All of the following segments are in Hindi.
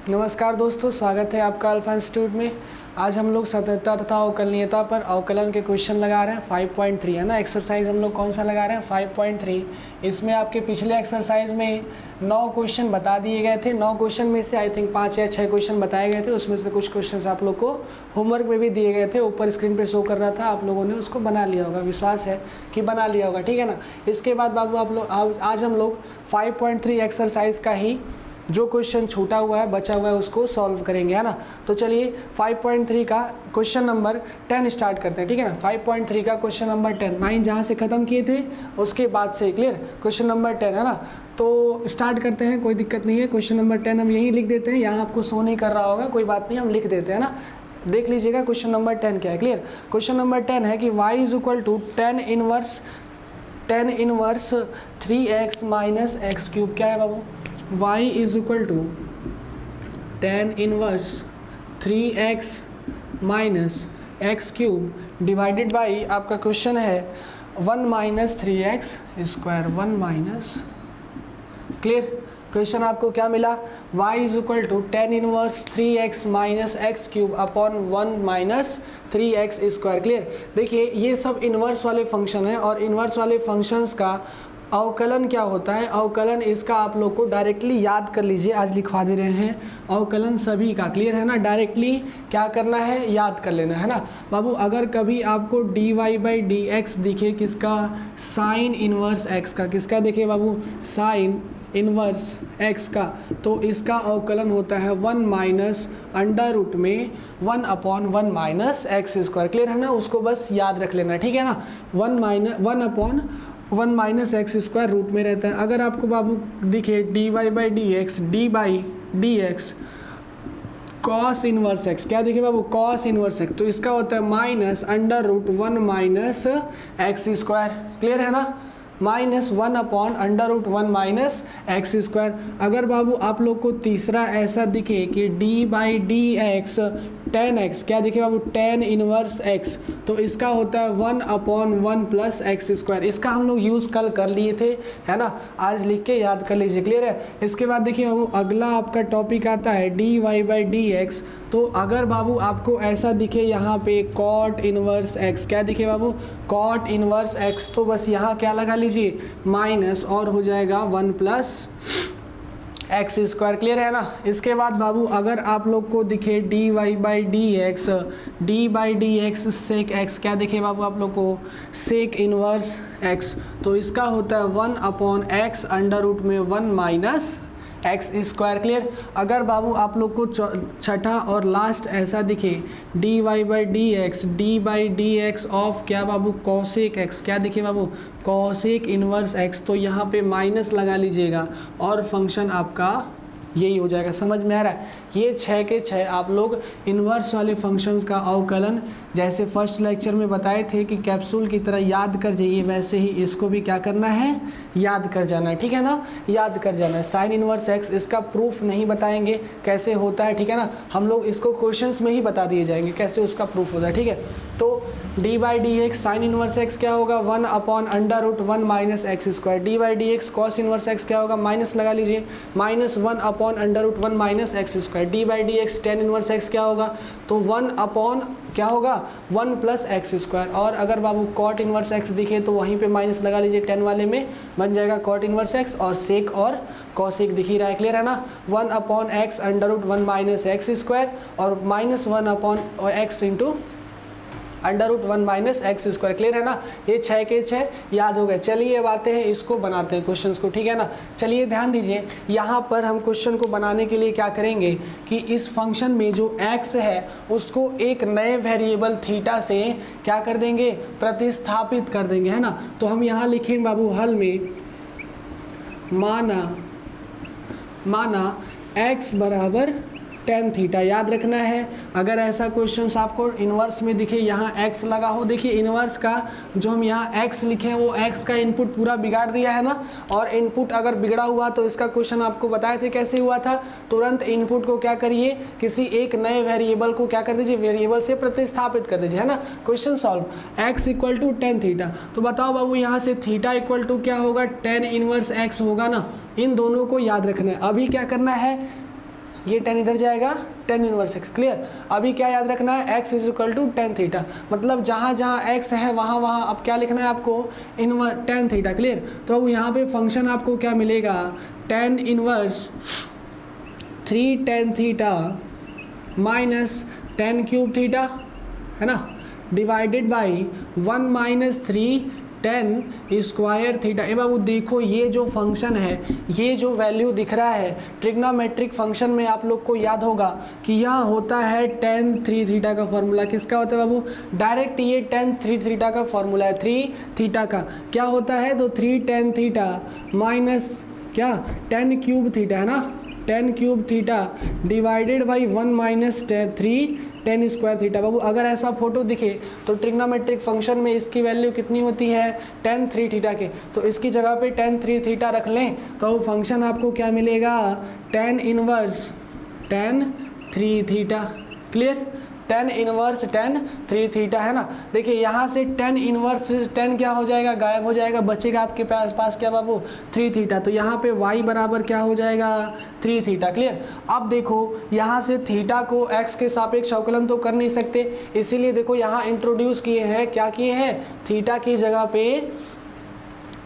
नमस्कार दोस्तों, स्वागत है आपका अल्फा इंस्टीट्यूट में। आज हम लोग सततता तथा अवकलनीयता पर अवकलन के क्वेश्चन लगा रहे हैं 5.3 है ना। एक्सरसाइज हम लोग कौन सा लगा रहे हैं 5.3। इसमें आपके पिछले एक्सरसाइज में 9 क्वेश्चन बता दिए गए थे। 9 क्वेश्चन में से आई थिंक 5 या 6 क्वेश्चन बताए गए थे। उसमें से कुछ क्वेश्चन आप लोग को होमवर्क में भी दिए गए थे, ऊपर स्क्रीन पर शो कर रहा था, आप लोगों ने उसको बना लिया होगा। विश्वास है कि बना लिया होगा, ठीक है ना। इसके बाद बाबू आप लोग आज हम लोग 5.3 एक्सरसाइज का ही जो क्वेश्चन छूटा हुआ है, बचा हुआ है, उसको सॉल्व करेंगे, है ना। तो चलिए 5.3 का क्वेश्चन नंबर 10 स्टार्ट करते हैं, ठीक है ना। 5.3 का क्वेश्चन नंबर 10, 9 जहाँ से ख़त्म किए थे उसके बाद से क्लियर क्वेश्चन नंबर 10 है ना। तो स्टार्ट करते हैं, कोई दिक्कत नहीं है। क्वेश्चन नंबर 10 हम यहीं लिख देते हैं, यहाँ आपको शो नहीं कर रहा होगा, कोई बात नहीं, हम लिख देते हैं ना। देख लीजिएगा क्वेश्चन नंबर 10 क्या है। क्लियर क्वेश्चन नंबर 10 है कि y is equal to 10 inverse 3x minus X cube. क्या है बाबू? y is equal to 10 inverse 3x minus X cube divided by आपका क्वेश्चन है 1 minus 3x square 1 minus. Clear question आपको क्या मिला? y is equal to 10 inverse 3x minus X cube upon 1 minus 3x square. Clear देखिए ये सब इन्वर्स वाले फंक्शन है और इन्वर्स वाले फंक्शंस का अवकलन क्या होता है। अवकलन इसका आप लोग को डायरेक्टली याद कर लीजिए, आज लिखवा दे रहे हैं अवकलन सभी का। क्लियर है ना, डायरेक्टली क्या करना है, याद कर लेना है ना बाबू। अगर कभी आपको dy बाई डी एक्स दिखे, किसका? साइन इनवर्स x का। किसका दिखे बाबू? साइन इनवर्स x का। तो इसका अवकलन होता है 1 माइनस अंडर रूट में 1 upon 1 minus x square. Clear है ना, उसको बस याद रख लेना, ठीक है ना। 1 upon 1 minus x square root में रहता है। अगर आपको बाबू दिखे dy by D X, D by D x cos inverse x, क्या दिखे बाबू? कॉस इनवर्स एक्स, तो इसका होता है minus under root 1 minus x square. Clear है ना, minus 1 upon under root 1 minus x square. अगर बाबू आप लोग को तीसरा ऐसा दिखे कि D by D x 10x, क्या दिखे बाबू? 10 इनवर्स x, तो इसका होता है 1 अपॉन 1 प्लस एक्स स्क्वायर। इसका हम लोग यूज़ कल कर लिए थे, है ना, आज लिख के याद कर लीजिए। क्लियर है। इसके बाद देखिए बाबू अगला आपका टॉपिक आता है dy बाई डी एक्स। तो अगर बाबू आपको ऐसा दिखे यहाँ पे कॉट इनवर्स x, क्या दिखे बाबू? कॉट इनवर्स x, तो बस यहाँ क्या लगा लीजिए? माइनस, और हो जाएगा 1 प्लस एक्स स्क्वायर। क्लियर है ना। इसके बाद बाबू अगर आप लोग को दिखे d y by D x sec x, क्या दिखे बाबू आप लोग को? सेक इनवर्स एक्स, तो इसका होता है 1 अपॉन एक्स अंडर रूट में 1 माइनस एक्स स्क्वायर। क्लियर। अगर बाबू आप लोग को छठा और लास्ट ऐसा दिखे d y by D x of क्या बाबू? कॉसेक एक्स, क्या दिखे बाबू? कॉसेक इनवर्स एक्स, तो यहाँ पे माइनस लगा लीजिएगा और फंक्शन आपका यही हो जाएगा। समझ में आ रहा है? ये 6 के 6 आप लोग इन्वर्स वाले फंक्शंस का अवकलन जैसे फर्स्ट लेक्चर में बताए थे कि कैप्सूल की तरह याद कर जाइए, वैसे ही इसको भी क्या करना है? याद कर जाना है, ठीक है ना, याद कर जाना है। साइन इनवर्स एक्स, इसका प्रूफ नहीं बताएंगे कैसे होता है, ठीक है ना, हम लोग इसको क्वेश्चंस में ही बता दिए जाएंगे कैसे उसका प्रूफ होता है, ठीक है। तो d by D x sine inverse x क्या होगा? 1 upon under root 1 minus x square. D by D x cos inverse x क्या होगा? माइनस लगा लीजिए, minus 1 upon under root 1 minus x square. D by D x tan inverse x क्या होगा? तो 1 अपॉन क्या होगा? 1 प्लस एक्स स्क्वायर। और अगर बाबू कॉट इनवर्स एक्स दिखे तो वहीं पे माइनस लगा लीजिए, 10 वाले में बन जाएगा कॉट इनवर्स एक्स, और सेक और कॉसेक दिख ही रहा है। क्लियर है ना। 1 upon x under root 1 minus x square और minus 1 upon x into under root 1 minus x square. Clear है ना। ये 6 के 6 याद हो गए। चलिए अब आते हैं इसको बनाते हैं क्वेश्चंस को, ठीक है ना। चलिए ध्यान दीजिए, यहाँ पर हम क्वेश्चन को बनाने के लिए क्या करेंगे कि इस फंक्शन में जो x है उसको एक नए वेरिएबल थीटा से क्या कर देंगे? प्रतिस्थापित कर देंगे, है ना। तो हम यहाँ लिखेंगे बाबू हल में माना x बराबर tan थीटा। याद रखना है, अगर ऐसा क्वेश्चन आपको इन्वर्स में दिखे यहाँ x लगा हो, देखिए इन्वर्स का जो हम यहाँ x लिखे हैं वो x का इनपुट पूरा बिगाड़ दिया है ना। और इनपुट अगर बिगड़ा हुआ तो इसका क्वेश्चन आपको बताए थे कैसे हुआ था। तुरंत इनपुट को क्या करिए? किसी एक नए वेरिएबल को क्या कर दीजिए? वेरिएबल से प्रतिस्थापित कर दीजिए, है ना। Question solve. x equal to tan theta, तो बताओ बाबू यहाँ से थीटा इक्वल टू क्या होगा? tan इनवर्स x होगा ना। इन दोनों को याद रखना है। अभी क्या करना है? ये टेन इधर जाएगा, टेन इनवर्स एक्स। क्लियर। अभी क्या याद रखना है, x is equal to tan theta, मतलब जहाँ जहाँ एक्स है वहाँ वहाँ अब क्या लिखना है आपको, टेन थीटा। क्लियर। तो अब यहाँ पे फंक्शन आपको क्या मिलेगा, tan inverse 3 tan theta minus tan cube theta, है ना, divided by 1 minus 3 tan square theta. ए बाबू देखो ये जो फंक्शन है, ये जो वैल्यू दिख रहा है ट्रिग्नोमेट्रिक फंक्शन में, आप लोग को याद होगा कि यह होता है टेन थ्री थीटा का फॉर्मूला। किसका होता है बाबू, डायरेक्ट ये टेन थ्री थीटा का फॉर्मूला है। थ्री थीटा का क्या होता है, तो 3 टेन थीटा माइनस क्या, टेन क्यूब थीटा, है ना, tan cube theta divided by 1 minus 3 tan square theta. बाबू अगर ऐसा फोटो दिखे तो ट्रिग्नोमेट्रिक फंक्शन में इसकी वैल्यू कितनी होती है, टेन थ्री थीटा के, तो इसकी जगह पे टेन थ्री थीटा रख लें तो फंक्शन आपको क्या मिलेगा, tan inverse tan three theta. Clear. Tan inverse tan three theta, है ना। देखिए यहाँ से टेन इनवर्स टेन क्या हो जाएगा, गायब हो जाएगा, बचेगा आपके पास क्या बाबू, थ्री थीटा। तो यहाँ पे y बराबर क्या हो जाएगा, थ्री थीटा। क्लियर। अब देखो यहाँ से थीटा को x के सापेक्ष अवकलन तो कर नहीं सकते, इसीलिए देखो यहाँ इंट्रोड्यूस किए हैं, क्या किए हैं, थीटा की जगह पे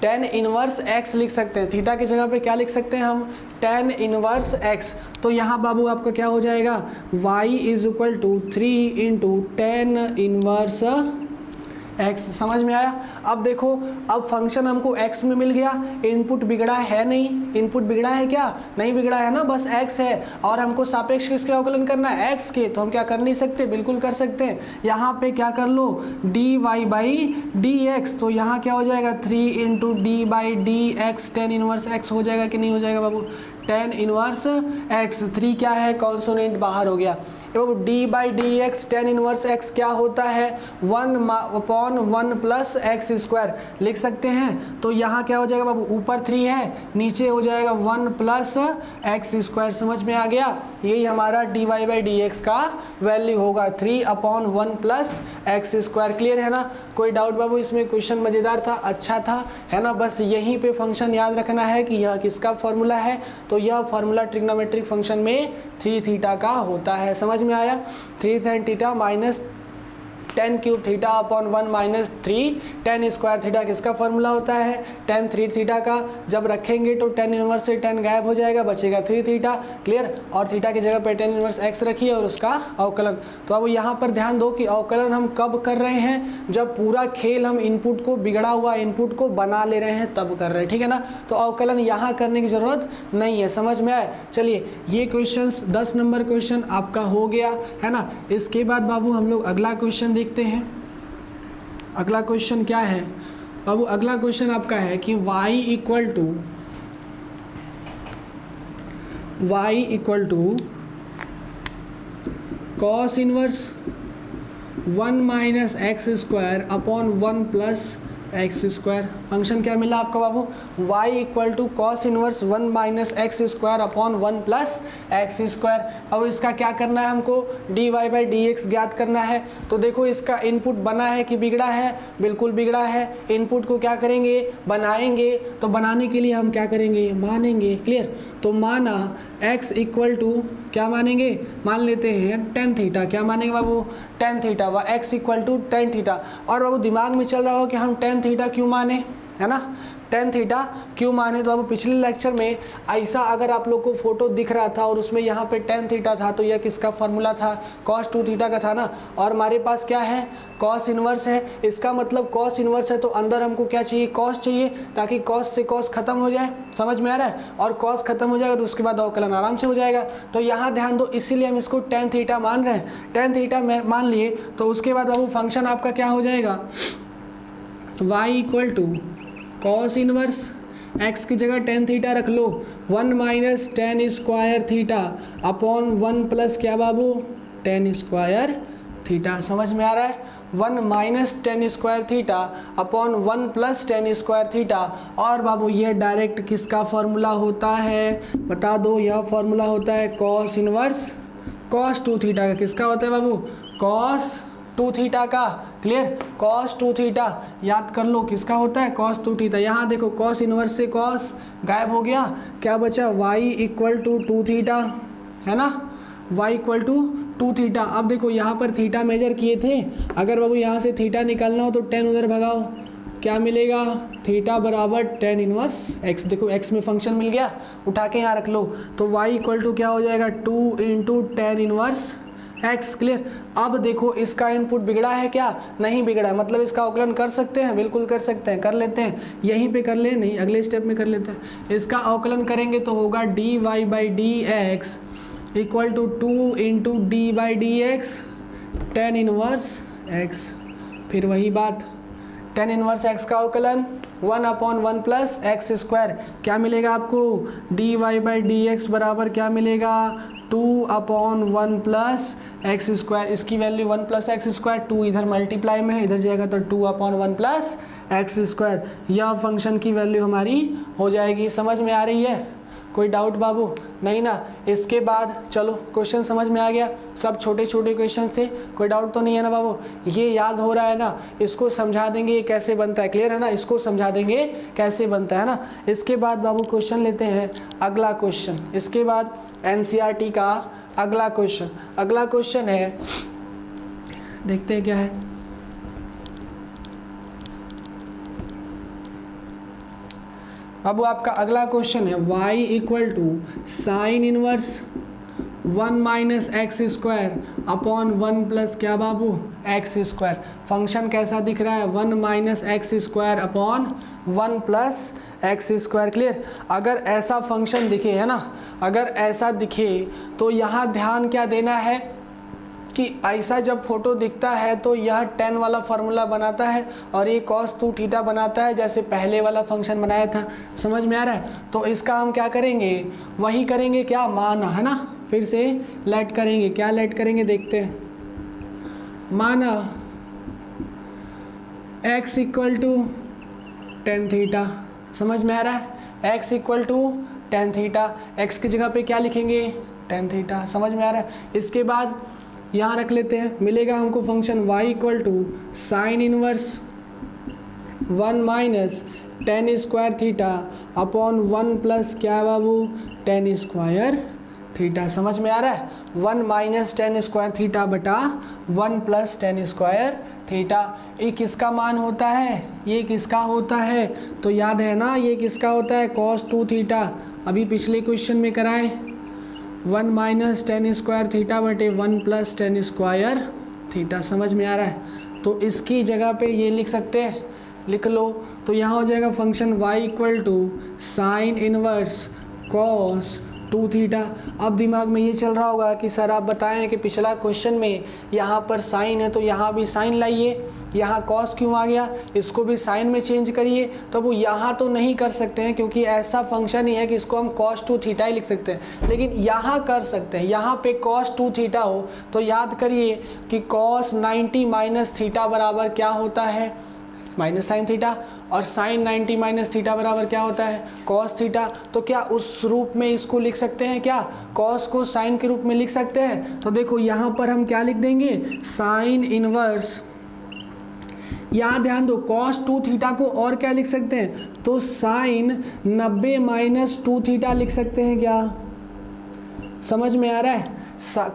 टेन इनवर्स x लिख सकते हैं। थीटा की जगह पे क्या लिख सकते हैं हम, टेन इनवर्स x। तो यहाँ बाबू आपका क्या हो जाएगा, y is equal to 3 into tan inverse x। समझ में आया। अब देखो, अब फंक्शन हमको x में मिल गया, इनपुट बिगड़ा है नहीं, इनपुट बिगड़ा है क्या, नहीं बिगड़ा है ना, बस x है, और हमको सापेक्ष किसके अवकलन करना है, x के, तो हम क्या कर नहीं सकते, बिल्कुल कर सकते हैं। यहाँ पे क्या कर लो, dy बाई डी एक्स, तो यहाँ क्या हो जाएगा, 3 into d by D x, tan inverse x हो जाएगा कि नहीं हो जाएगा बाबू, टेन इनवर्स x। 3 क्या है, कॉन्सोनेंट बाहर हो गया। अब D by D x tan inverse x क्या होता है, 1/1 प्लस एक्स स्क्वायर लिख सकते हैं। तो यहाँ क्या हो जाएगा बाबू, ऊपर 3 है, नीचे हो जाएगा 1 प्लस एक्स स्क्वायर। समझ में आ गया, यही हमारा d y by D x का वैल्यू होगा, 3/1 प्लस एक्स स्क्वायर। क्लियर है ना। कोई डाउट बाबू इसमें, क्वेश्चन मज़ेदार था, अच्छा था, है ना। बस यहीं पे फंक्शन याद रखना है कि यह किसका फॉर्मूला है, तो यह फॉर्मूला ट्रिग्नोमेट्रिक फंक्शन में थ्री थीटा का होता है। समझ में आया, 3 tan theta minus tan cube theta upon 1 minus 3 tan square theta किसका फॉर्मूला होता है, टेन थ्री थीटा का। जब रखेंगे तो टेन इनवर्स से टेन गायब हो जाएगा, बचेगा थ्री थीटा। क्लियर। और थीटा की जगह पे टेन इनवर्स एक्स रखिए और उसका अवकलन। तो अब यहाँ पर ध्यान दो कि अवकलन हम कब कर रहे हैं, जब पूरा खेल हम इनपुट को, बिगड़ा हुआ इनपुट को बना ले रहे हैं तब कर रहे हैं, ठीक है ना। तो अवकलन यहाँ करने की जरूरत नहीं है। समझ में आए। चलिए ये क्वेश्चन 10 नंबर क्वेश्चन आपका हो गया, है ना। इसके बाद बाबू हम लोग अगला क्वेश्चन देखते हैं। अगला क्वेश्चन क्या है बाबू, अगला क्वेश्चन आपका है कि y equal to cos inverse 1 minus x square upon 1 plus x square. Function क्या मिला आपका बाबू, y equal to cos inverse 1 minus x square upon 1 plus x square. अब इसका क्या करना है हमको, d y by D x ज्ञात करना है। तो देखो इसका इनपुट बना है कि बिगड़ा है, बिल्कुल बिगड़ा है। इनपुट को क्या करेंगे, बनाएंगे। तो बनाने के लिए हम क्या करेंगे, मानेंगे। क्लियर। तो माना x इक्वल टू क्या मानेंगे, मान लेते हैं टेन थीटा। क्या मानेंगे बाबू, टेन थीटा, व x equal to tan theta. और बाबू दिमाग में चल रहा हो कि हम टेन थीटा क्यों माने, है ना, टेन थीटा क्यों माने। तो अब पिछले लेक्चर में ऐसा अगर आप लोग को फोटो दिख रहा था और उसमें यहाँ पे टेन थीटा था, तो यह किसका फॉर्मूला था, कॉस टू थीटा का था ना। और हमारे पास क्या है, कॉस इनवर्स है। इसका मतलब कॉस इनवर्स है तो अंदर हमको क्या चाहिए, कॉस चाहिए, ताकि कॉस से कॉस खत्म हो जाए। समझ में आ रहा है। और कॉस खत्म हो जाएगा तो उसके बाद अवकलन आराम से हो जाएगा। तो यहाँ ध्यान दो, इसीलिए हम इसको टेन थीटा मान रहे हैं। टेन थीटा मान लिए तो उसके बाद बाबू फंक्शन आपका क्या हो जाएगा, y equal to cos inverse x की जगह टेन थीटा रख लो, 1 minus tan square theta upon 1 plus क्या बाबू, टेन स्क्वायर थीटा। समझ में आ रहा है। 1 minus tan square theta upon 1 plus ten square theta. और बाबू ये डायरेक्ट किसका फॉर्मूला होता है, बता दो। यह फॉर्मूला होता है cos inverse cos two theta का। किसका होता है बाबू, कॉस टू थीटा का। क्लियर। कॉस टू थीटा याद कर लो, किसका होता है, कॉस टू थीटा। यहाँ देखो कॉस इनवर्स से कॉस गायब हो गया, क्या बचा, y equal to two theta, है ना, y इक्वल टू 2 थीटा। अब देखो यहाँ पर थीटा मेजर किए थे, अगर बाबू यहाँ से थीटा निकालना हो तो 10 उधर भगाओ, क्या मिलेगा, थीटा बराबर 10 इनवर्स x। देखो x में फंक्शन मिल गया, उठा के यहाँ रख लो, तो y इक्वल टू क्या हो जाएगा 2 इंटू 10 इनवर्स x। क्लियर। अब देखो इसका इनपुट बिगड़ा है क्या, नहीं बिगड़ा है, मतलब इसका अवकलन कर सकते हैं, बिल्कुल कर सकते हैं, कर लेते हैं, यहीं पे कर ले, नहीं अगले स्टेप में कर लेते हैं। इसका अवकलन करेंगे तो होगा dy by D x equal to 2 into d by D x 10 inverse x। फिर वही बात 10 इनवर्स x का अवकलन 1/1 प्लस एक्स स्क्वायर, क्या मिलेगा आपको, dy बाई डी एक्स बराबर क्या मिलेगा 2/1 प्लस एक्स स्क्वायर। इसकी वैल्यू 1 प्लस एक्स स्क्वायर, 2 इधर मल्टीप्लाई में है, इधर जाएगा तो 2/1 प्लस एक्स स्क्वायर। यह फंक्शन की वैल्यू हमारी हो जाएगी। समझ में आ रही है, कोई डाउट बाबू, नहीं ना। इसके बाद चलो क्वेश्चन समझ में आ गया, सब छोटे छोटे क्वेश्चन थे, कोई डाउट तो नहीं है ना बाबू, ये याद हो रहा है ना, इसको समझा देंगे ये कैसे बनता है, क्लियर है ना, इसको समझा देंगे कैसे बनता है ना। इसके बाद बाबू क्वेश्चन लेते हैं अगला क्वेश्चन, इसके बाद एनसीईआरटी का अगला क्वेश्चन। अगला क्वेश्चन है, देखते हैं क्या है। बाबू आपका अगला क्वेश्चन है y equal to sine inverse 1 minus x square upon 1 plus क्या बाबू एक्स स्क्वायर। फंक्शन कैसा दिख रहा है, 1 minus x square upon 1 plus x square. Clear. अगर ऐसा फंक्शन दिखे, है ना, अगर ऐसा दिखे तो यहाँ ध्यान क्या देना है कि ऐसा जब फोटो दिखता है तो यह tan वाला फार्मूला बनाता है और ये cos 2 थीटा बनाता है, जैसे पहले वाला फंक्शन बनाया था। समझ में आ रहा है, तो इसका हम क्या करेंगे, वही करेंगे, क्या माना, है ना, फिर से लेट करेंगे, क्या लेट करेंगे देखते हैं। माना x equal to tan theta, समझ में आ रहा है, x equal to tan theta, x की जगह पे क्या लिखेंगे tan थीटा। समझ में आ रहा है। इसके बाद यहाँ रख लेते हैं, मिलेगा हमको function y equal to sine inverse 1 minus tan square theta upon 1 plus क्या बाबू tan स्क्वायर थीटा। समझ में आ रहा है, 1 माइनस tan स्क्वायर थीटा बटा 1 प्लस tan स्क्वायर थीटा। ये किसका मान होता है, ये किसका होता है, तो याद है ना, ये किसका होता है cos 2 थीटा, अभी पिछले क्वेश्चन में कराए, 1 माइनस tan स्क्वायर थीटा बटे 1 प्लस tan स्क्वायर थीटा। समझ में आ रहा है, तो इसकी जगह पे ये लिख सकते हैं, लिख लो, तो यहाँ हो जाएगा function y equal to sine inverse cos 2 theta. अब दिमाग में ये चल रहा होगा कि सर आप बताएं कि पिछला क्वेश्चन में यहाँ पर साइन है तो यहाँ भी साइन लाइए, यहाँ कॉस क्यों आ गया, इसको भी साइन में चेंज करिए। तो वो यहाँ तो नहीं कर सकते हैं क्योंकि ऐसा फंक्शन ही है कि इसको हम cos 2 थीटा ही लिख सकते हैं, लेकिन यहाँ कर सकते हैं। यहाँ पे cos 2 थीटा हो तो याद करिए कि cos 90 माइनस थीटा बराबर क्या होता है, माइनस साइन थीटा, और साइन 90 माइनस थीटा बराबर क्या होता है cos थीटा। तो क्या उस रूप में इसको लिख सकते हैं, क्या cos को साइन के रूप में लिख सकते हैं। तो देखो यहाँ पर हम क्या लिख देंगे, साइन इनवर्स, यहाँ ध्यान दो, cos 2 थीटा को और क्या लिख सकते हैं, तो साइन 90 माइनस 2 थीटा लिख सकते हैं। क्या समझ में आ रहा है,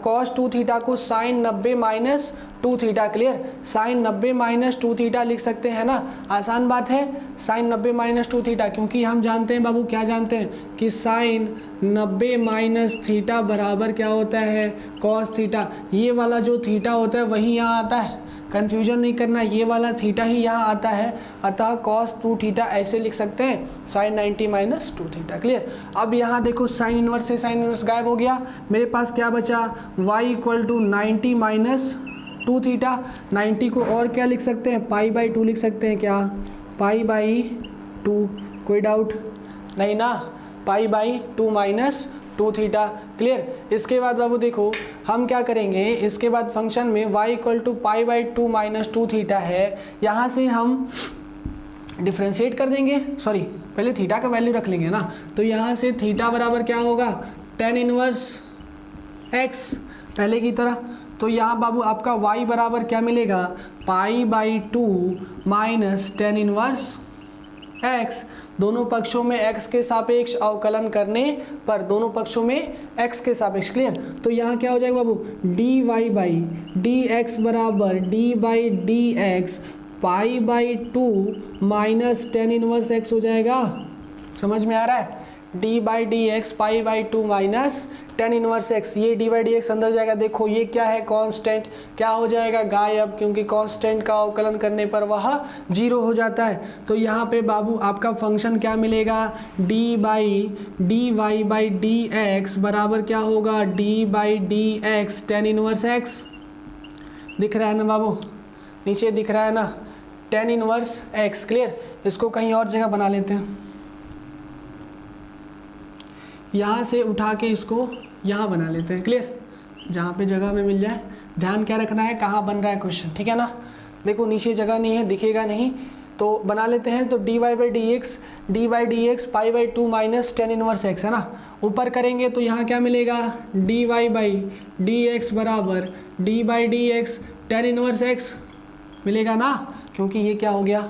cos 2 थीटा को sine 90 minus 2 theta. Clear, sine 90 minus 2 theta लिख सकते हैं ना, आसान बात है, साइन 90 माइनस 2 थीटा, क्योंकि हम जानते हैं बाबू, क्या जानते हैं कि साइन 90 माइनस थीटा बराबर क्या होता है cos थीटा। ये वाला जो थीटा होता है वही यहाँ आता है, कंफ्यूजन नहीं करना, ये वाला थीटा ही यहाँ आता है, अतः cos 2 थीटा ऐसे लिख सकते हैं, साइन 90 माइनस 2 थीटा। क्लियर। अब यहाँ देखो साइन इनवर्स से साइन इनवर्स गायब हो गया, मेरे पास क्या बचा, y equal to 90 minus 2 theta. 90 को और क्या लिख सकते हैं, पाई बाई 2 लिख सकते हैं, क्या पाई बाई 2, कोई डाउट नहीं ना, pi by 2 minus 2 theta. Clear. इसके बाद बाबू देखो हम क्या करेंगे, इसके बाद फंक्शन में y equal to pi by 2 minus 2 theta है, यहाँ से हम डिफ्रेंशिएट कर देंगे, सॉरी पहले थीटा का वैल्यू रख लेंगे ना, तो यहाँ से थीटा बराबर क्या होगा tan इनवर्स x पहले की तरह। तो यहाँ बाबू आपका y बराबर क्या मिलेगा, पाई by 2 minus tan inverse x। दोनों पक्षों में x के सापेक्ष अवकलन करने पर, दोनों पक्षों में x के सापेक्ष, क्लियर। तो यहाँ क्या हो जाएगा बाबू, dy बाई डी एक्स बराबर d by D x pi by 2 minus tan inverse x हो जाएगा। समझ में आ रहा है, D by D x pi by 2 minus tan inverse x, ये डी बाई डी एक्स अंदर जाएगा। देखो ये क्या है, कांस्टेंट, क्या हो जाएगा, गायब, क्योंकि कांस्टेंट का अवकलन करने पर वह 0 हो जाता है। तो यहाँ पे बाबू आपका फंक्शन क्या मिलेगा, d by d y by D x बराबर क्या होगा, d by D x tan inverse x। दिख रहा है ना बाबू, नीचे दिख रहा है ना, टेन इनवर्स x, क्लियर। इसको कहीं और जगह बना लेते हैं, यहाँ से उठा के इसको यहाँ बना लेते हैं, क्लियर, जहाँ पे जगह में मिल जाए। ध्यान क्या रखना है, कहाँ बन रहा है क्वेश्चन, ठीक है ना। देखो नीचे जगह नहीं है, दिखेगा नहीं, तो बना लेते हैं। तो d y by D x pi by 2 minus tan inverse x है ना। ऊपर करेंगे तो यहाँ क्या मिलेगा, d y by D x बराबर d by D x tan inverse x मिलेगा ना, क्योंकि ये क्या हो गया,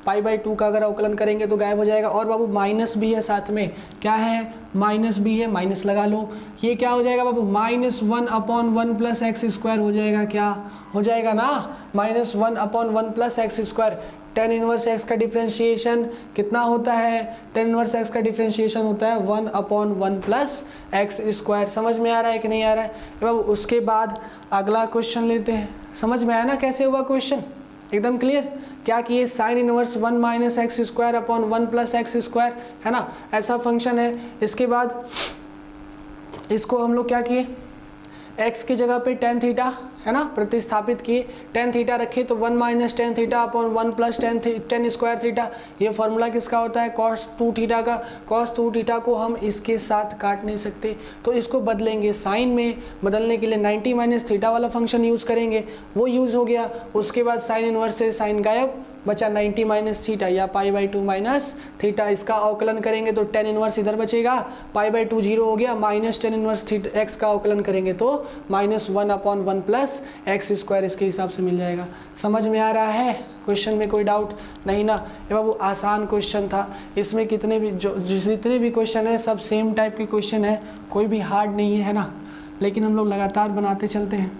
पाई बाई 2 का अगर अवकलन करेंगे तो गायब हो जाएगा। और बाबू माइनस भी है साथ में, क्या है, माइनस भी है, माइनस लगा लो। ये क्या हो जाएगा बाबू, -1/1 प्लस एक्स स्क्वायर हो जाएगा, क्या हो जाएगा ना, -1/1 plus x square. Ten inverse x का डिफ्रेंशिएशन कितना होता है, टेन इनवर्स एक्स का डिफ्रेंशिएशन होता है 1/1 प्लस एक्स स्क्वायर। समझ में आ रहा है कि नहीं आ रहा है बाबू। उसके बाद अगला क्वेश्चन लेते हैं। समझ में आया ना कैसे हुआ क्वेश्चन, एकदम क्लियर। क्या किए, sign inverse 1 minus x square upon 1 plus x square, है ना, ऐसा फंक्शन है। इसके बाद इसको हम लोग क्या किए, x की जगह पे टेन थीटा, है ना, प्रतिस्थापित किए, टेन थीटा रखे तो 1 minus tan theta upon 1 plus ten square theta. ये फॉर्मूला किसका होता है, कॉस 2 थीटा का। कॉस 2 थीटा को हम इसके साथ काट नहीं सकते, तो इसको बदलेंगे साइन में। बदलने के लिए 90 माइनस थीटा वाला फंक्शन यूज़ करेंगे, वो यूज़ हो गया। उसके बाद साइन इनवर्स से साइन गायब, बचा 90 माइनस थीटा या पाई बाई 2 माइनस थीटा। इसका अवकलन करेंगे तो टेन इनवर्स इधर बचेगा, पाई बाई 2 0 हो गया, minus tan inverse theta x का अवकलन करेंगे तो -1/1 प्लस एक्स स्क्वायर इसके हिसाब से मिल जाएगा। समझ में आ रहा है क्वेश्चन में कोई डाउट नहीं ना। ये बाबू आसान क्वेश्चन था, इसमें कितने भी जितने भी क्वेश्चन है सब सेम टाइप के क्वेश्चन है, कोई भी हार्ड नहीं है ना। लेकिन हम लोग लगातार बनाते चलते हैं।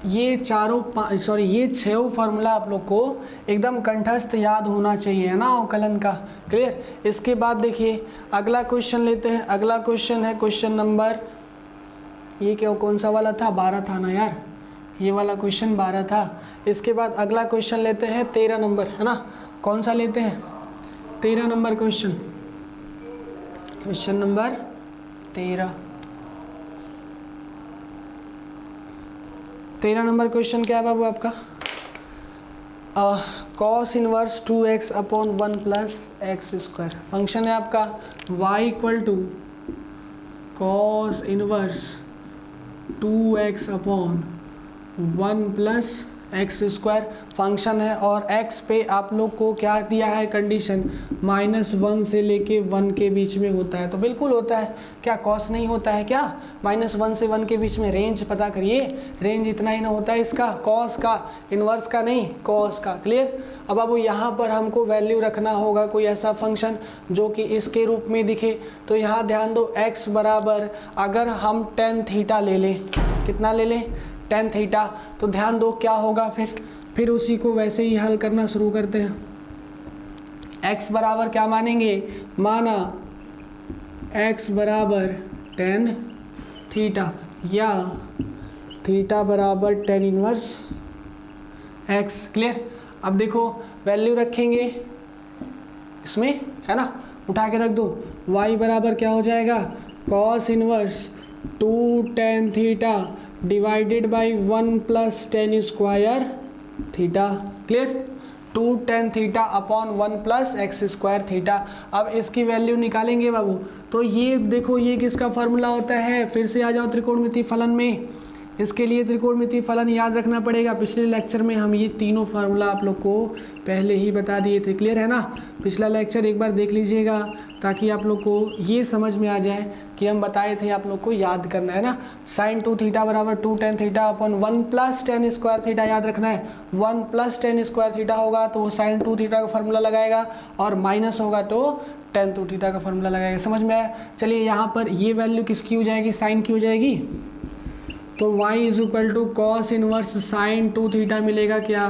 ये ये 6 फार्मूला आप लोग को एकदम कंठस्थ याद होना चाहिए, है ना, अवकलन का, क्लियर। इसके बाद देखिए अगला क्वेश्चन लेते हैं। अगला क्वेश्चन है क्वेश्चन नंबर, ये क्या कौन सा वाला था, 12 था ना यार, ये वाला क्वेश्चन 12 था। इसके बाद अगला क्वेश्चन लेते हैं 13 नंबर, है ना। कौन सा लेते हैं, 13 number question, question number 13 number question क्या है बाबू आपका, cos inverse 2x upon 1 plus x square. Function है आपका y equal to cos inverse 2x upon 1 plus x square function है। और x पे आप लोग को क्या दिया है कंडीशन, -1 से लेके 1 के बीच में होता है। तो बिल्कुल होता है, क्या कॉस नहीं होता है क्या, -1 से 1 के बीच में। रेंज पता करिए, रेंज इतना ही ना होता है इसका, कॉस का, इनवर्स का नहीं, कॉस का, क्लियर। अब अब यहाँ पर हमको वैल्यू रखना होगा कोई ऐसा फंक्शन जो कि इसके रूप में दिखे। तो यहाँ ध्यान दो, x बराबर अगर हम टेन थीटा ले लें, कितना ले लें, टेन थीटा, तो ध्यान दो क्या होगा, फिर उसी को वैसे ही हल करना शुरू करते हैं। x बराबर क्या मानेंगे, माना x बराबर टेन थीटा या थीटा बराबर टेन इनवर्स x, क्लियर। अब देखो वैल्यू रखेंगे इसमें, है ना, उठा के रख दो। y बराबर क्या हो जाएगा, cos inverse 2 tan theta divided by 1 plus ten square theta, clear. 2 tan theta upon 1 plus x square theta. अब इसकी वैल्यू निकालेंगे बाबू, तो ये देखो ये किसका फार्मूला होता है, फिर से आ जाओ त्रिकोणमितीय फलन में। इसके लिए त्रिकोणमितीय फलन याद रखना पड़ेगा। पिछले लेक्चर में हम ये तीनों फार्मूला आप लोग को पहले ही बता दिए थे, क्लियर है ना। पिछला लेक्चर एक बार देख लीजिएगा, ताकि आप लोग को ये समझ में आ जाए कि हम बताए थे आप लोग को याद करना है ना। साइन 2 थीटा बराबर 2 टेन थीटा अपन 1 प्लस टेन स्क्वायर थीटा याद रखना है। 1 प्लस टेन स्क्वायर थीटा होगा तो वो साइन 2 थीटा का फार्मूला लगाएगा, और माइनस होगा तो टेन 2 थीटा का फार्मूला लगाएगा। समझ में आया? चलिए यहाँ पर ये वैल्यू किसकी हो जाएगी, साइन की हो जाएगी। तो y is equal to cos inverse sine 2 theta मिलेगा, क्या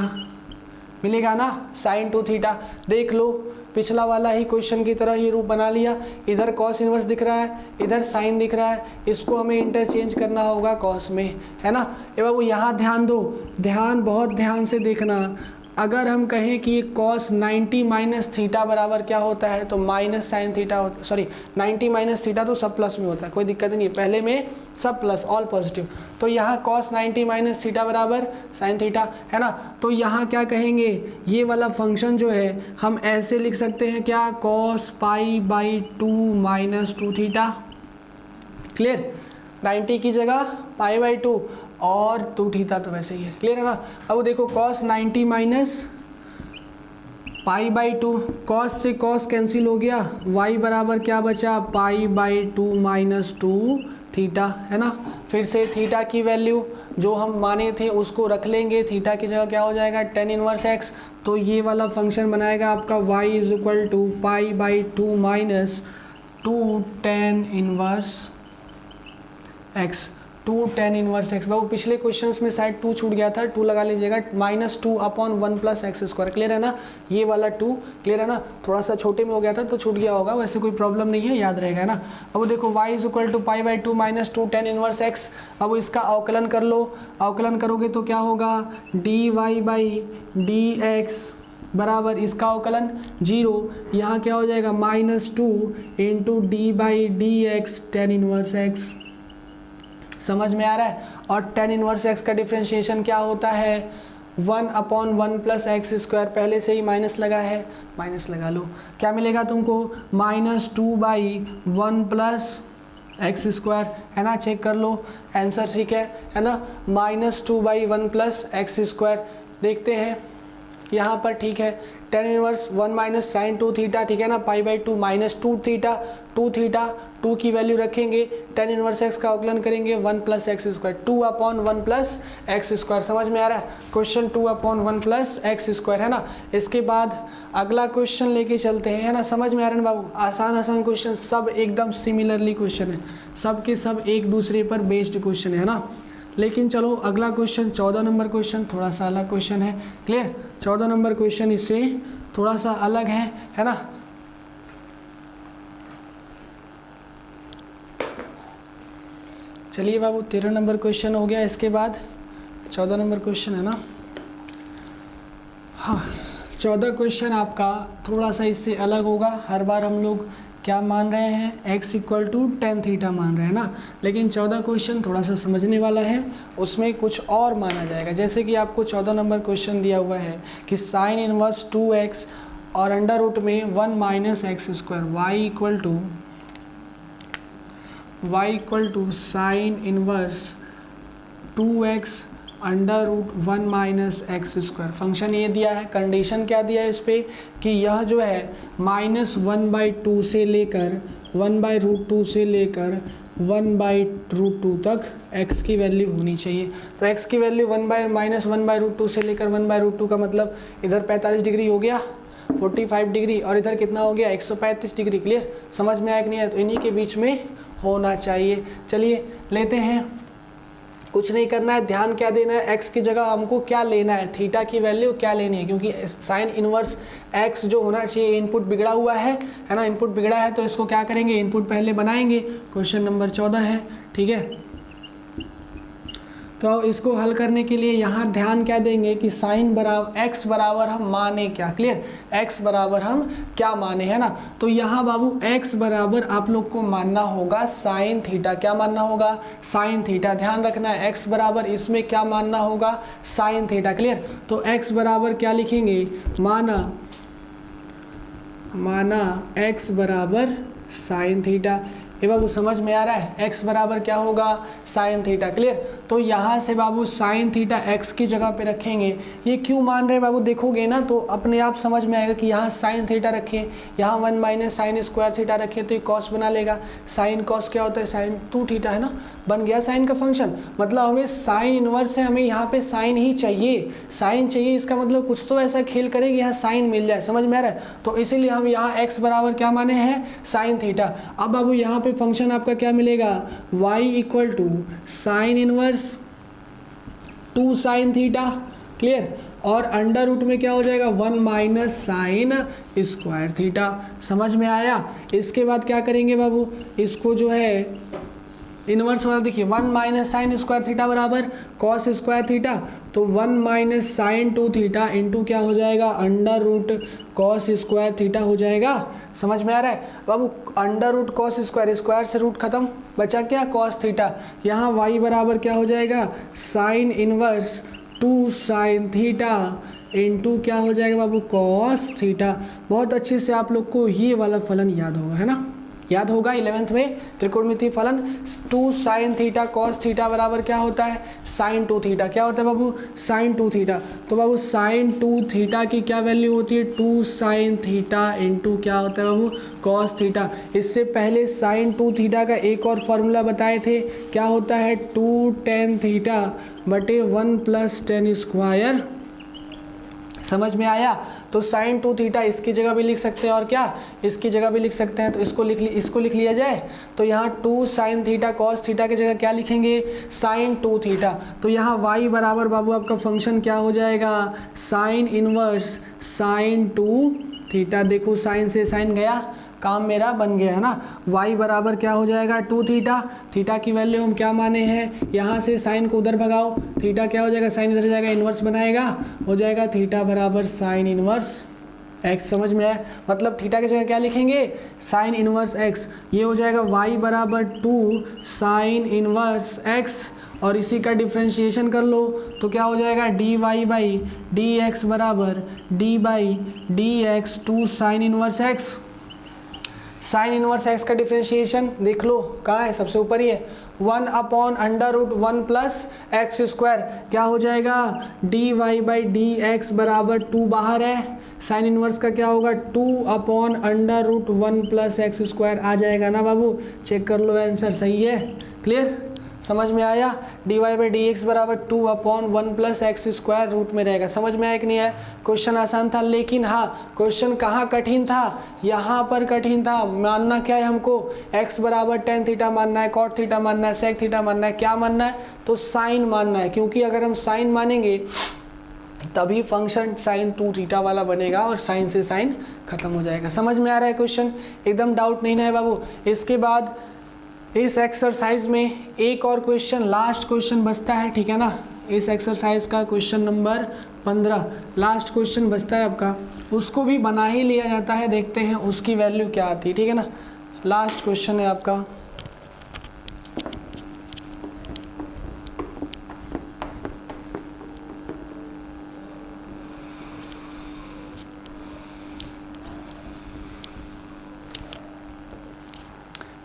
मिलेगा ना, साइन 2 थीटा। देख लो पिछला वाला ही क्वेश्चन की तरह ये रूप बना लिया, इधर कॉस इनवर्स दिख रहा है, इधर साइन दिख रहा है, इसको हमें इंटरचेंज करना होगा कॉस में, है ना। ए बाबू यहाँ ध्यान दो, ध्यान बहुत ध्यान से देखना। अगर हम कहें कि कॉस 90 माइनस थीटा बराबर क्या होता है, तो minus sine theta, sorry 90 minus theta तो सब प्लस में होता है, कोई दिक्कत नहीं है, पहले में सब प्लस ऑल पॉजिटिव। तो यहाँ कॉस 90 माइनस थीटा बराबर साइन थीटा, है ना। तो यहाँ क्या कहेंगे, ये वाला फंक्शन जो है हम ऐसे लिख सकते हैं क्या, cos pi by 2 minus 2 theta. Clear? 90 की जगह पाई बाई 2 और 2 थीटा तो वैसे ही है। क्लियर है ना। अब देखो cos 90 minus pi by 2, cos से कॉस कैंसिल हो गया, y बराबर क्या बचा, पाई बाई 2 माइनस 2 थीटा, है ना। फिर से थीटा की वैल्यू जो हम माने थे उसको रख लेंगे, थीटा की जगह क्या हो जाएगा, टेन इनवर्स x। तो ये वाला फंक्शन बनाएगा आपका y is equal to pi by 2 minus 2 tan inverse x, 2 tan inverse x। बाबू पिछले क्वेश्चंस में शायद 2 छूट गया था, 2 लगा लीजिएगा, minus 2 upon 1 plus x square. Clear है ना, ये वाला 2 क्लियर है ना, थोड़ा सा छोटे में हो गया था तो छूट गया होगा, वैसे कोई प्रॉब्लम नहीं है, याद रहेगा, है ना। अब देखो y is equal to pi by 2 minus 2 tan inverse x। अब इसका अवकलन कर लो, अवकलन करोगे तो क्या होगा, d y by D x बराबर इसका अवकलन 0, यहाँ क्या हो जाएगा, minus 2 into d by D x tan inverse x। समझ में आ रहा है। और टेन इनवर्स x का डिफ्रेंशिएशन क्या होता है, 1 अपॉन 1 प्लस एक्स स्क्वायर, पहले से ही माइनस लगा है, माइनस लगा लो, क्या मिलेगा तुमको, minus 2 by 1 plus x square, है ना। चेक कर लो आंसर, ठीक है ना, minus 2 by 1 plus x square. देखते हैं यहाँ पर, ठीक है, tan inverse 1 minus sine 2 theta, ठीक है ना, pi by 2 minus 2 theta, 2 theta, 2 की वैल्यू रखेंगे, टेन इनवर्स एक्स का अवकलन करेंगे 1 plus x square, 2 upon 1 plus x square. समझ में आ रहा है, question 2 upon 1 plus x square, है ना। इसके बाद अगला क्वेश्चन लेके चलते हैं, है ना। समझ में आ रहा है ना बाबू, आसान आसान क्वेश्चन, सब एकदम सिमिलरली क्वेश्चन है, सब के सब एक दूसरे पर बेस्ड क्वेश्चन है ना। लेकिन चलो अगला क्वेश्चन 14 नंबर क्वेश्चन थोड़ा सा अलग क्वेश्चन है। क्लियर, 14 नंबर क्वेश्चन इससे थोड़ा सा अलग है ना। चलिए बाबू 13 नंबर क्वेश्चन हो गया, इसके बाद 14 नंबर क्वेश्चन है ना। हाँ, 14 क्वेश्चन आपका थोड़ा सा इससे अलग होगा। हर बार हम लोग क्या मान रहे हैं, x equal to tan theta मान रहे हैं ना, लेकिन 14 क्वेश्चन थोड़ा सा समझने वाला है, उसमें कुछ और माना जाएगा। जैसे कि आपको 14 नंबर क्वेश्चन दिया हुआ है कि साइन इनवर्स 2x और अंडर रूट में 1 minus x square, y equal to sine inverse 2x under root 1 minus x square. Function ये दिया है, कंडीशन क्या दिया है इस पर कि यह जो है माइनस 1/2 से लेकर 1/√2 से लेकर 1/√2 तक x की वैल्यू होनी चाहिए। तो x की वैल्यू माइनस 1/√2 से लेकर 1/√2 का मतलब इधर 45 डिग्री हो गया, 45 डिग्री, और इधर कितना हो गया 135 डिग्री। क्लियर, समझ में आया कि नहीं है, तो इन्हीं के बीच में होना चाहिए। चलिए लेते हैं, कुछ नहीं करना है, ध्यान क्या देना है, x की जगह हमको क्या लेना है, थीटा की वैल्यू क्या लेनी है, क्योंकि साइन इनवर्स x जो होना चाहिए इनपुट बिगड़ा हुआ है ना, इनपुट बिगड़ा है तो इसको क्या करेंगे, इनपुट पहले बनाएंगे। क्वेश्चन नंबर 14 है, ठीक है। तो इसको हल करने के लिए यहाँ ध्यान क्या देंगे कि साइन बराबर x बराबर हम माने क्या, क्लियर, x बराबर हम क्या माने, है ना। तो यहाँ बाबू x बराबर आप लोग को मानना होगा साइन थीटा, क्या मानना होगा, साइन थीटा। ध्यान रखना है x बराबर इसमें क्या मानना होगा, साइन थीटा। क्लियर, तो x बराबर क्या लिखेंगे, माना x बराबर साइन थीटा। ये बाबू समझ में आ रहा है, x बराबर क्या होगा साइन थीटा। क्लियर। तो यहाँ से बाबू साइन थीटा x की जगह पे रखेंगे। ये क्यों मान रहे हैं बाबू, देखोगे ना तो अपने आप समझ में आएगा कि यहाँ साइन थीटा रखे, यहाँ 1 माइनस साइन स्क्वायर थीटा रखे तो ये कॉस बना लेगा। साइन कॉस क्या होता है, साइन 2 थीटा है ना, बन गया साइन का फंक्शन। मतलब हमें साइन इनवर्स है, हमें यहाँ पे साइन ही चाहिए, साइन चाहिए, इसका मतलब कुछ तो ऐसा खेल करेंगे यहाँ साइन मिल जाए। समझ में आ रहा है। तो इसीलिए हम यहाँ x बराबर क्या माने हैं साइन थीटा। अब बाबू यहाँ पे फंक्शन आपका क्या मिलेगा, y equal to sine inverse 2 sine theta. Clear. और अंडर रूट में क्या हो जाएगा 1 माइनस साइन स्क्वायर थीटा। समझ में आया। इसके बाद क्या करेंगे बाबू, इसको जो है इनवर्स वाला देखिए 1 माइनस साइन स्क्वायर थीटा बराबर कॉस स्क्वायर थीटा, तो 1 माइनस साइन 2 थीटा इंटू क्या हो जाएगा under root cos square theta हो जाएगा। समझ में आ रहा है बाबू। Under root cos square, square से रूट खत्म, बचा क्या कॉस थीटा। यहाँ y बराबर क्या हो जाएगा sign inverse 2 sine theta into क्या हो जाएगा बाबू कॉस थीटा। बहुत अच्छे से आप लोग को ये वाला फलन याद होगा, है ना, याद होगा 11th में त्रिकोणमितीय फलन 2 साइन थीटा कॉस थीटा बराबर क्या होता है साइन 2 थीटा। क्या होता है बाबू साइन 2 थीटा। तो बाबू साइन 2 थीटा की क्या वैल्यू होती है 2 साइन थीटा इंटू क्या होता है बाबू कॉस थीटा। इससे पहले साइन 2 थीटा का एक और फॉर्मूला बताए थे, क्या होता है 2 टेन थीटा बटे 1 प्लस टेन स्क्वायर। समझ में आया। तो साइन 2 थीटा इसकी जगह भी लिख सकते हैं और क्या इसकी जगह भी लिख सकते हैं, तो इसको लिख लिया जाए। तो यहाँ 2 साइन थीटा कॉस थीटा की जगह क्या लिखेंगे साइन 2 थीटा। तो यहाँ y बराबर बाबू आपका फंक्शन क्या हो जाएगा साइन इनवर्स साइन 2 थीटा। देखो साइन से साइन गया, काम मेरा बन गया है ना। y बराबर क्या हो जाएगा 2 थीटा। थीटा की वैल्यू हम क्या माने हैं, यहाँ से साइन को उधर भगाओ, थीटा क्या हो जाएगा साइन इधर जाएगा इन्वर्स बनाएगा, हो जाएगा थीटा बराबर साइन इन्वर्स x। समझ में आया। मतलब थीटा की जगह क्या लिखेंगे साइन इन्वर्स x। ये हो जाएगा y बराबर 2 साइन इन्वर्स x और इसी का डिफ्रेंशिएशन कर लो तो क्या हो जाएगा dy बाई dx बराबर d by dx 2 sine inverse x। Sine inverse x का डिफरेंशिएशन देख लो कहाँ है, सबसे ऊपर ही है। 1 upon under root 1 plus x square क्या हो जाएगा d y by D x बराबर 2 बाहर है। साइन इनवर्स का क्या होगा 2 upon under root 1 plus x square आ जाएगा ना बाबू। चेक कर लो आंसर सही है। क्लियर, समझ में आया। D y by D x बराबर 2 upon 1 plus x square root में रहेगा। समझ में आया कि नहीं आया। क्वेश्चन आसान था, लेकिन हाँ क्वेश्चन कहाँ कठिन था, यहाँ पर कठिन था। मानना क्या है हमको, x बराबर टेन थीटा मानना है, कॉट थीटा मानना है, सेक थीटा मानना है, क्या मानना है तो साइन मानना है। क्योंकि अगर हम साइन मानेंगे तभी फंक्शन साइन 2 थीटा वाला बनेगा और साइन से साइन खत्म हो जाएगा। समझ में आ रहा है क्वेश्चन, एकदम डाउट नहीं है बाबू। इसके बाद इस एक्सरसाइज में एक और क्वेश्चन, लास्ट क्वेश्चन बचता है, ठीक है ना। इस एक्सरसाइज का क्वेश्चन नंबर 15 लास्ट क्वेश्चन बचता है आपका, उसको भी बना ही लिया जाता है। देखते हैं उसकी वैल्यू क्या आती है, ठीक है ना। लास्ट क्वेश्चन है आपका,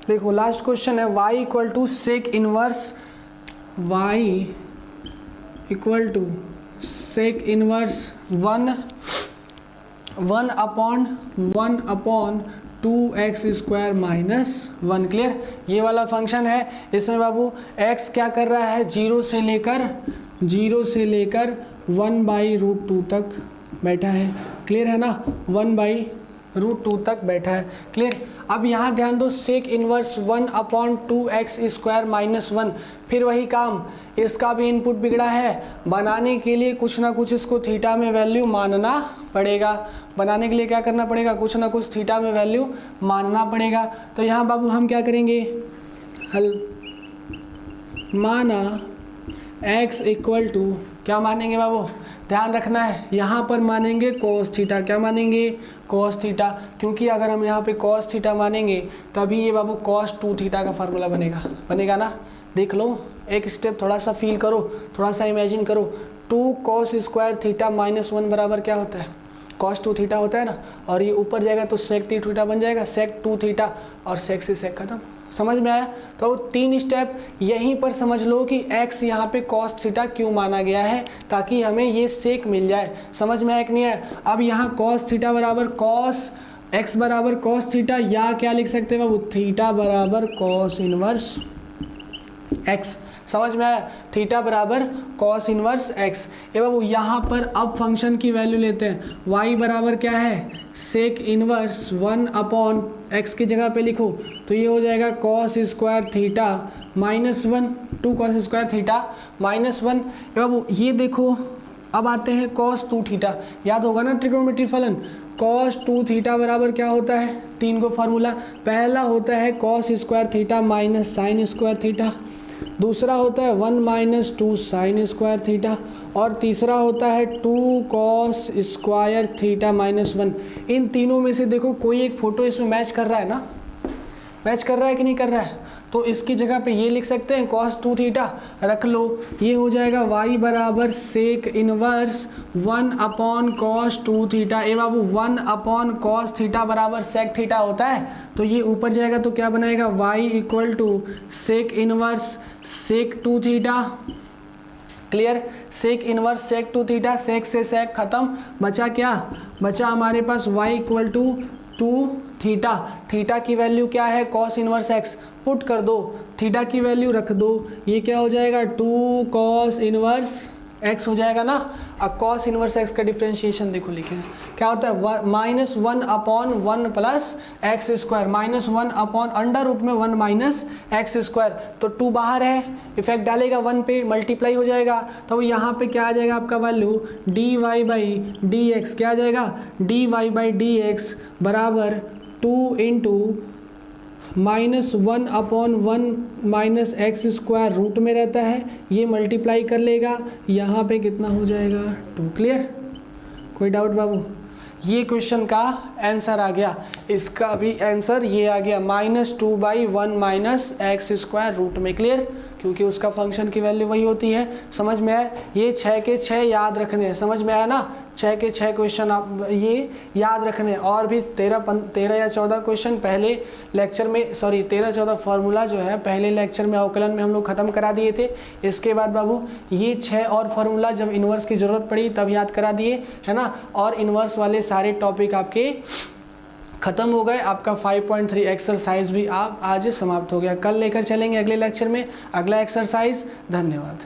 देखो लास्ट क्वेश्चन है y equal to sec inverse, y equal to sec inverse 1 upon 2x square minus 1। Clear, ये वाला फंक्शन है। इसमें बाबू x क्या कर रहा है 0 से लेकर 1/√2 तक बैठा है। क्लियर है ना, 1/√2 तक बैठा है। क्लियर। अब यहाँ ध्यान दो, sec inverse 1 upon 2x square minus 1, फिर वही काम, इसका भी इनपुट बिगड़ा है। बनाने के लिए कुछ ना कुछ इसको थीटा में वैल्यू मानना पड़ेगा। बनाने के लिए क्या करना पड़ेगा, कुछ ना कुछ थीटा में वैल्यू मानना पड़ेगा। तो यहाँ बाबू हम क्या करेंगे, हल माना x इक्वल टू क्या मानेंगे बाबू, ध्यान रखना है यहाँ पर मानेंगे cos थीटा। क्या मानेंगे cos थीटा, क्योंकि अगर हम यहाँ पे cos थीटा मानेंगे तभी ये बाबू cos 2 थीटा का फार्मूला बनेगा ना। देख लो, एक स्टेप थोड़ा सा फील करो, थोड़ा सा इमेजिन करो। 2 cos स्क्वायर थीटा माइनस 1 बराबर क्या होता है cos 2 थीटा होता है ना। और ये ऊपर जाएगा तो sec 3 थीटा बन जाएगा, sec 2 थीटा और sec से sec खत्म। समझ में आया? तो 3 स्टेप यहीं पर समझ लो कि x यहाँ पे cos थीटा क्यों माना गया है, ताकि हमें ये सेक मिल जाए। समझ में आया कि नहीं है? अब यहाँ cos थीटा बराबर cos x बराबर cos थीटा, या क्या लिख सकते हैं बाबू, थीटा बराबर cos इनवर्स x। समझ में आया? थीटा बराबर cos इनवर्स x। ये बाबू यहाँ पर अब फंक्शन की वैल्यू लेते हैं। y बराबर क्या है, सेक इनवर्स 1 अपॉन x की जगह पे लिखो तो ये हो जाएगा cos square theta minus 1, 2 cos square theta minus 1। ये बाबू ये देखो, अब आते हैं cos 2 थीटा, याद होगा ना ट्रिग्नोमेट्री फलन। cos 2 थीटा बराबर क्या होता है, 3 को फार्मूला। पहला होता है cos square theta minus sine square theta, दूसरा होता है 1 माइनस 2 साइन स्क्वायर थीटा, और तीसरा होता है 2 cos स्क्वायर थीटा माइनस 1। इन तीनों में से देखो कोई एक फोटो इसमें मैच कर रहा है ना, मैच कर रहा है कि नहीं कर रहा है? तो इसकी जगह पे ये लिख सकते हैं cos 2 थीटा रख लो, ये हो जाएगा y बराबर sec inverse 1 upon cos 2 theta. ए बाबू 1 अपॉन cos थीटा बराबर सेक थीटा होता है, तो ये ऊपर जाएगा तो क्या बनाएगा, y equal to sec inverse sec 2 theta. Clear? Sec inverse sec 2 theta, sec से सेक खत्म, बचा क्या, बचा हमारे पास y equal to 2 theta. Theta की वैल्यू क्या है, cos इनवर्स x, पुट कर दो, थीटा की वैल्यू रख दो, ये क्या हो जाएगा 2 cos इनवर्स x हो जाएगा ना। अब cos इनवर्स x का डिफ्रेंशिएशन देखो लिखे हैं, क्या होता है minus 1 upon 1 plus x square, minus 1 upon under root में 1 माइनस एक्स स्क्वायर, तो 2 बाहर है, इफेक्ट डालेगा 1 पे, मल्टीप्लाई हो जाएगा, तो यहाँ पे क्या आ जाएगा आपका value d y by D x, क्या आ जाएगा d y by D x बराबर 2 into minus 1 upon 1 minus x square root में रहता है, ये मल्टीप्लाई कर लेगा, यहाँ पे कितना हो जाएगा 2। क्लियर? कोई डाउट बाबू? ये क्वेश्चन का आंसर आ गया, इसका भी आंसर ये आ गया -2 by 1 minus x square root में। क्लियर? क्योंकि उसका फंक्शन की वैल्यू वही होती है। समझ में आया? ये 6 के 6 याद रखने हैं, समझ में आया ना? 6 के 6 क्वेश्चन आप ये याद रखने हैं, और भी 13 या 14 क्वेश्चन पहले लेक्चर में, सॉरी 13-14 फार्मूला जो है पहले लेक्चर में अवकलन में हम लोग ख़त्म करा दिए थे। इसके बाद बाबू ये 6 और फार्मूला जब इन्वर्स की ज़रूरत पड़ी तब याद करा दिए, है ना। और इन्वर्स वाले सारे टॉपिक आपके ख़त्म हो गए। आपका 5.3 एक्सरसाइज भी आप आज समाप्त हो गया। कल लेकर चलेंगे अगले लेक्चर में अगला एक्सरसाइज। धन्यवाद।